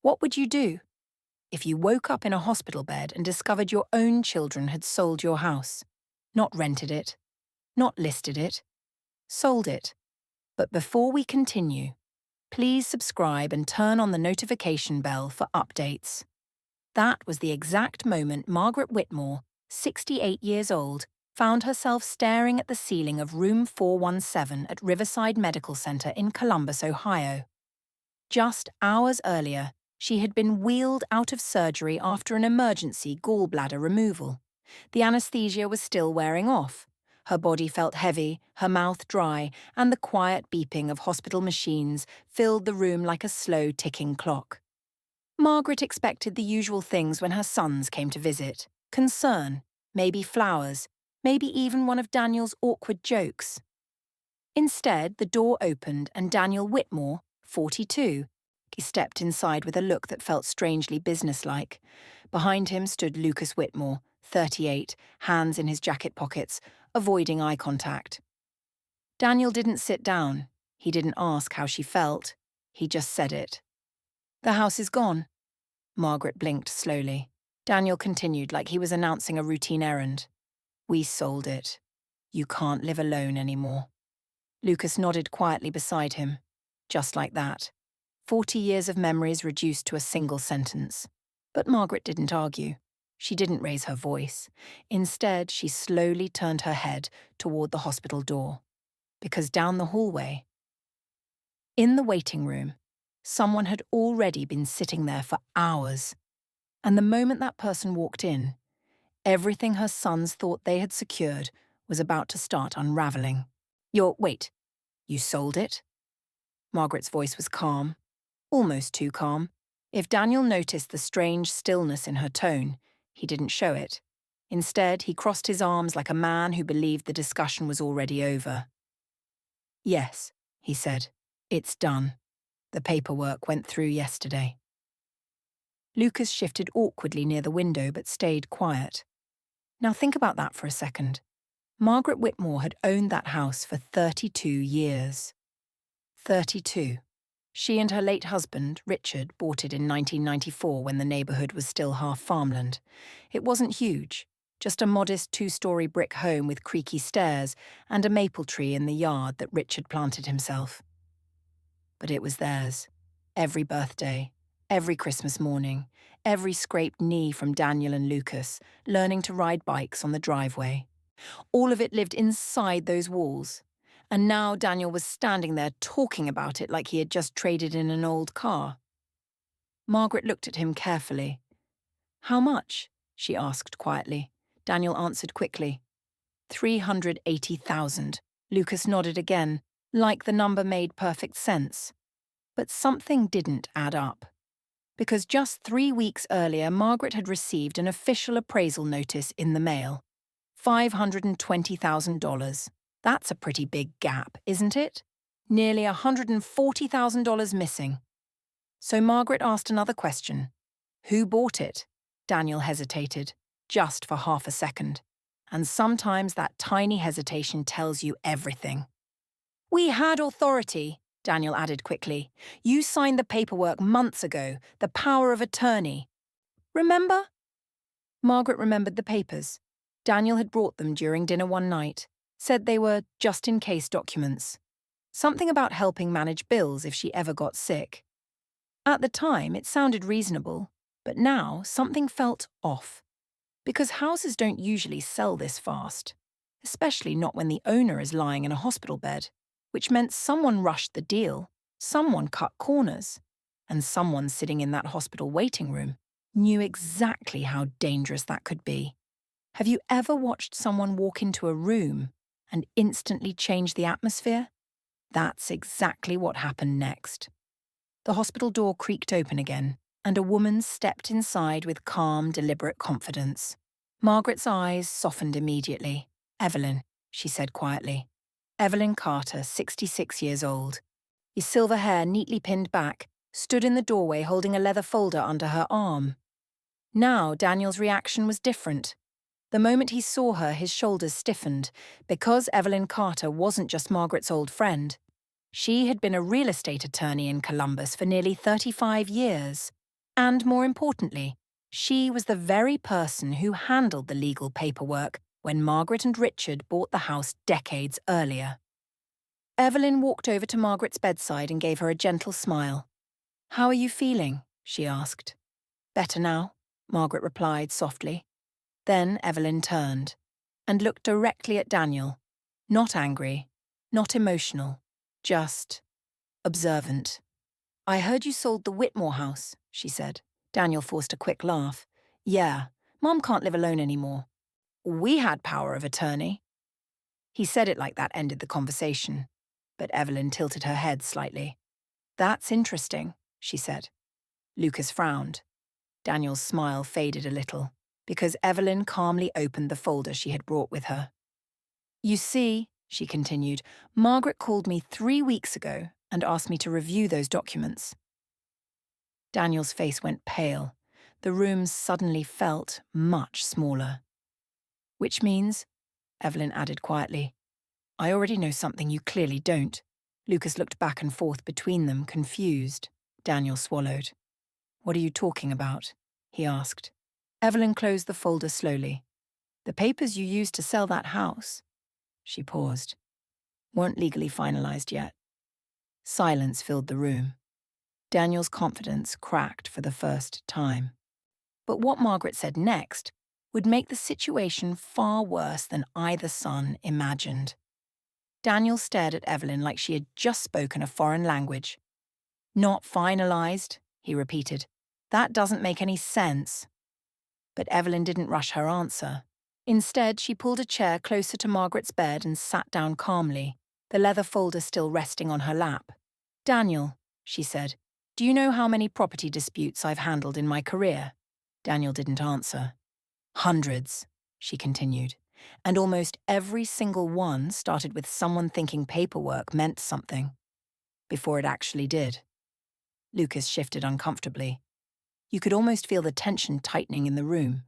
What would you do if you woke up in a hospital bed and discovered your own children had sold your house? Not rented it, not listed it, sold it. But before we continue, please subscribe and turn on the notification bell for updates. That was the exact moment Margaret Whitmore, 68 years old, found herself staring at the ceiling of room 417 at Riverside Medical Center in Columbus, Ohio. Just hours earlier, she had been wheeled out of surgery after an emergency gallbladder removal. The anesthesia was still wearing off. Her body felt heavy, her mouth dry, and the quiet beeping of hospital machines filled the room like a slow ticking clock. Margaret expected the usual things when her sons came to visit: concern, maybe flowers, maybe even one of Daniel's awkward jokes. Instead, the door opened and Daniel Whitmore, 42, stepped inside with a look that felt strangely businesslike. Behind him stood Lucas Whitmore, 38, hands in his jacket pockets, avoiding eye contact. Daniel didn't sit down. He didn't ask how she felt. He just said it. "The house is gone." Margaret blinked slowly. Daniel continued like he was announcing a routine errand. "We sold it. You can't live alone anymore." Lucas nodded quietly beside him. Just like that. 40 years of memories reduced to a single sentence. But Margaret didn't argue. She didn't raise her voice. Instead, she slowly turned her head toward the hospital door. Because down the hallway, in the waiting room, someone had already been sitting there for hours. And the moment that person walked in, everything her sons thought they had secured was about to start unraveling. Wait, you sold it?" Margaret's voice was calm, almost too calm. If Daniel noticed the strange stillness in her tone, he didn't show it. Instead, he crossed his arms like a man who believed the discussion was already over. "Yes," he said, "it's done. The paperwork went through yesterday." Lucas shifted awkwardly near the window but stayed quiet. Now think about that for a second. Margaret Whitmore had owned that house for 32 years. 32. She and her late husband, Richard, bought it in 1994 when the neighborhood was still half farmland. It wasn't huge, just a modest two-story brick home with creaky stairs and a maple tree in the yard that Richard planted himself. But it was theirs. Every birthday, every Christmas morning, every scraped knee from Daniel and Lucas, learning to ride bikes on the driveway. All of it lived inside those walls. And now Daniel was standing there talking about it like he had just traded in an old car. Margaret looked at him carefully. "How much?" she asked quietly. Daniel answered quickly. $380,000. Lucas nodded again, like the number made perfect sense. But something didn't add up. Because just 3 weeks earlier, Margaret had received an official appraisal notice in the mail. $520,000. That's a pretty big gap, isn't it? Nearly $140,000 missing. So Margaret asked another question. Who bought it? Daniel hesitated, just for half a second. And sometimes that tiny hesitation tells you everything. "We had authority," Daniel added quickly. "You signed the paperwork months ago, the power of attorney. Remember?" Margaret remembered the papers. Daniel had brought them during dinner one night, said they were just-in-case documents. Something about helping manage bills if she ever got sick. At the time, it sounded reasonable, but now something felt off. Because houses don't usually sell this fast, especially not when the owner is lying in a hospital bed, which meant someone rushed the deal, someone cut corners, and someone sitting in that hospital waiting room knew exactly how dangerous that could be. Have you ever watched someone walk into a room and instantly change the atmosphere? That's exactly what happened next. The hospital door creaked open again, and a woman stepped inside with calm, deliberate confidence. Margaret's eyes softened immediately. "Evelyn," she said quietly. Evelyn Carter, 66 years old. His silver hair neatly pinned back, stood in the doorway holding a leather folder under her arm. Now Daniel's reaction was different. The moment he saw her, his shoulders stiffened, because Evelyn Carter wasn't just Margaret's old friend. She had been a real estate attorney in Columbus for nearly 35 years. And more importantly, she was the very person who handled the legal paperwork when Margaret and Richard bought the house decades earlier. Evelyn walked over to Margaret's bedside and gave her a gentle smile. "How are you feeling?" she asked. "Better now," Margaret replied softly. Then Evelyn turned and looked directly at Daniel, not angry, not emotional, just observant. "I heard you sold the Whitmore house," she said. Daniel forced a quick laugh. "Yeah, Mom can't live alone anymore. We had power of attorney." He said it like that ended the conversation, but Evelyn tilted her head slightly. "That's interesting," she said. Lucas frowned. Daniel's smile faded a little, because Evelyn calmly opened the folder she had brought with her. "You see," she continued, "Margaret called me 3 weeks ago and asked me to review those documents." Daniel's face went pale. The room suddenly felt much smaller. "Which means," Evelyn added quietly, "I already know something you clearly don't." Lucas looked back and forth between them, confused. Daniel swallowed. "What are you talking about?" he asked. Evelyn closed the folder slowly. "The papers you used to sell that house," she paused, "weren't legally finalized yet." Silence filled the room. Daniel's confidence cracked for the first time. But what Margaret said next would make the situation far worse than either son imagined. Daniel stared at Evelyn like she had just spoken a foreign language. "Not finalized," he repeated. "That doesn't make any sense." But Evelyn didn't rush her answer. Instead, she pulled a chair closer to Margaret's bed and sat down calmly, the leather folder still resting on her lap. "Daniel," she said, "do you know how many property disputes I've handled in my career?" Daniel didn't answer. "Hundreds," she continued, "and almost every single one started with someone thinking paperwork meant something, before it actually did." Lucas shifted uncomfortably. You could almost feel the tension tightening in the room.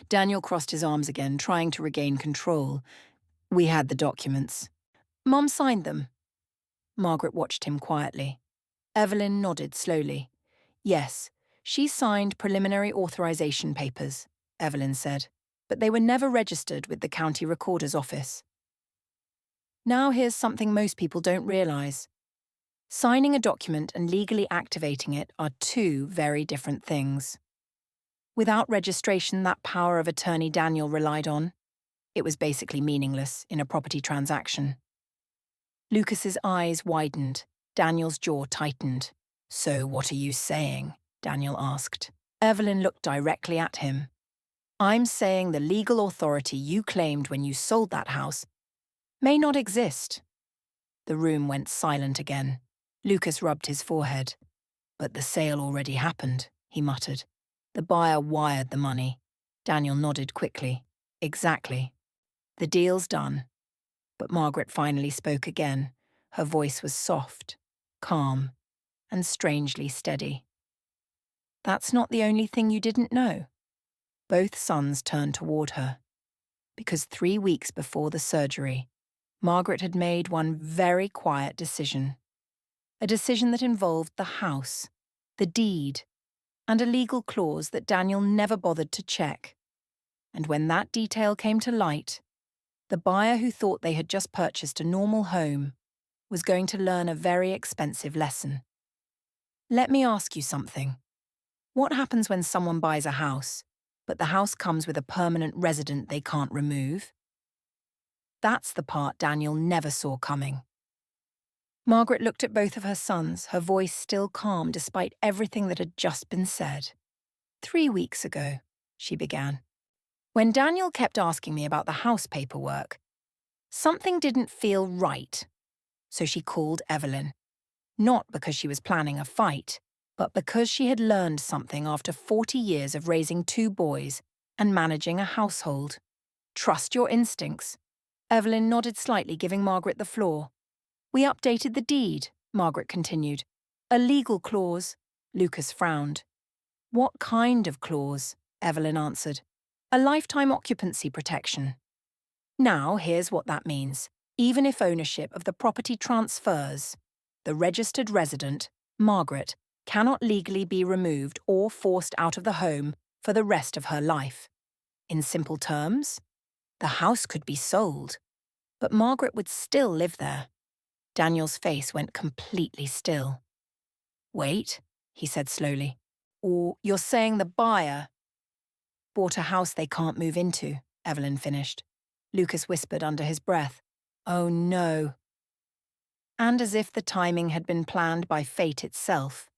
Daniel crossed his arms again, trying to regain control. "We had the documents. Mom signed them." Margaret watched him quietly. Evelyn nodded slowly. "Yes, she signed preliminary authorization papers," Evelyn said, "but they were never registered with the county recorder's office." Now here's something most people don't realize. Signing a document and legally activating it are two very different things. Without registration, that power of attorney Daniel relied on, it was basically meaningless in a property transaction. Lucas's eyes widened. Daniel's jaw tightened. "So what are you saying?" Daniel asked. Evelyn looked directly at him. "I'm saying the legal authority you claimed when you sold that house may not exist." The room went silent again. Lucas rubbed his forehead. "But the sale already happened," he muttered. "The buyer wired the money." Daniel nodded quickly. "Exactly. The deal's done." But Margaret finally spoke again. Her voice was soft, calm, and strangely steady. "That's not the only thing you didn't know." Both sons turned toward her. Because 3 weeks before the surgery, Margaret had made one very quiet decision. A decision that involved the house, the deed, and a legal clause that Daniel never bothered to check. And when that detail came to light, the buyer who thought they had just purchased a normal home was going to learn a very expensive lesson. Let me ask you something. What happens when someone buys a house, but the house comes with a permanent resident they can't remove? That's the part Daniel never saw coming. Margaret looked at both of her sons, her voice still calm despite everything that had just been said. 3 weeks ago, she began. When Daniel kept asking me about the house paperwork, something didn't feel right. So she called Evelyn. Not because she was planning a fight, but because she had learned something after 40 years of raising 2 boys and managing a household. Trust your instincts. Evelyn nodded slightly, giving Margaret the floor. "We updated the deed," Margaret continued. "A legal clause." Lucas frowned. "What kind of clause?" Evelyn answered. "A lifetime occupancy protection." Now, here's what that means. Even if ownership of the property transfers, the registered resident, Margaret, cannot legally be removed or forced out of the home for the rest of her life. In simple terms, the house could be sold, but Margaret would still live there. Daniel's face went completely still. Wait, he said slowly. Or you're saying the buyer bought a house they can't move into, Evelyn finished. Lucas whispered under his breath. Oh no. And as if the timing had been planned by fate itself.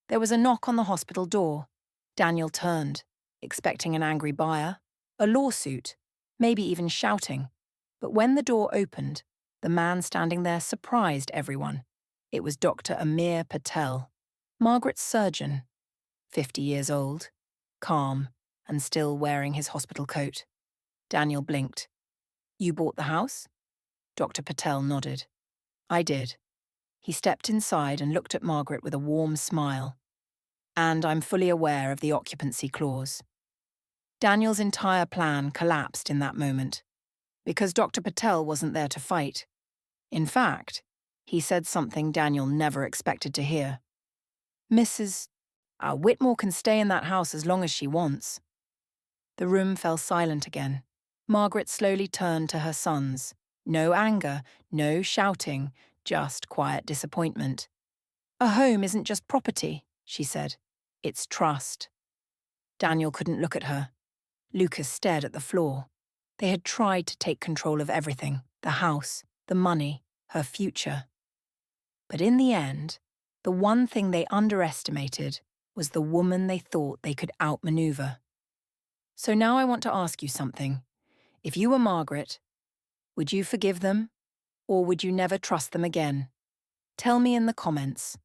There was a knock on the hospital door. Daniel turned, expecting an angry buyer, a lawsuit, maybe even shouting. But when the door opened, the man standing there surprised everyone. It was Dr. Amir Patel, Margaret's surgeon, 50 years old, calm, and still wearing his hospital coat. Daniel blinked. You bought the house? Dr. Patel nodded. I did. He stepped inside and looked at Margaret with a warm smile. And I'm fully aware of the occupancy clause. Daniel's entire plan collapsed in that moment, because Dr. Patel wasn't there to fight. In fact, he said something Daniel never expected to hear. Mrs. Whitmore can stay in that house as long as she wants. The room fell silent again. Margaret slowly turned to her sons. No anger, no shouting, just quiet disappointment. A home isn't just property, she said. It's trust. Daniel couldn't look at her. Lucas stared at the floor. They had tried to take control of everything, the house, the money, her future. But in the end, the one thing they underestimated was the woman they thought they could outmaneuver. So now I want to ask you something. If you were Margaret, would you forgive them, or would you never trust them again? Tell me in the comments.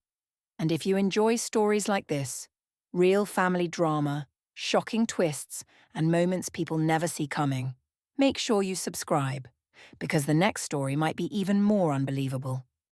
And if you enjoy stories like this, real family drama, shocking twists, and moments people never see coming, make sure you subscribe, because the next story might be even more unbelievable.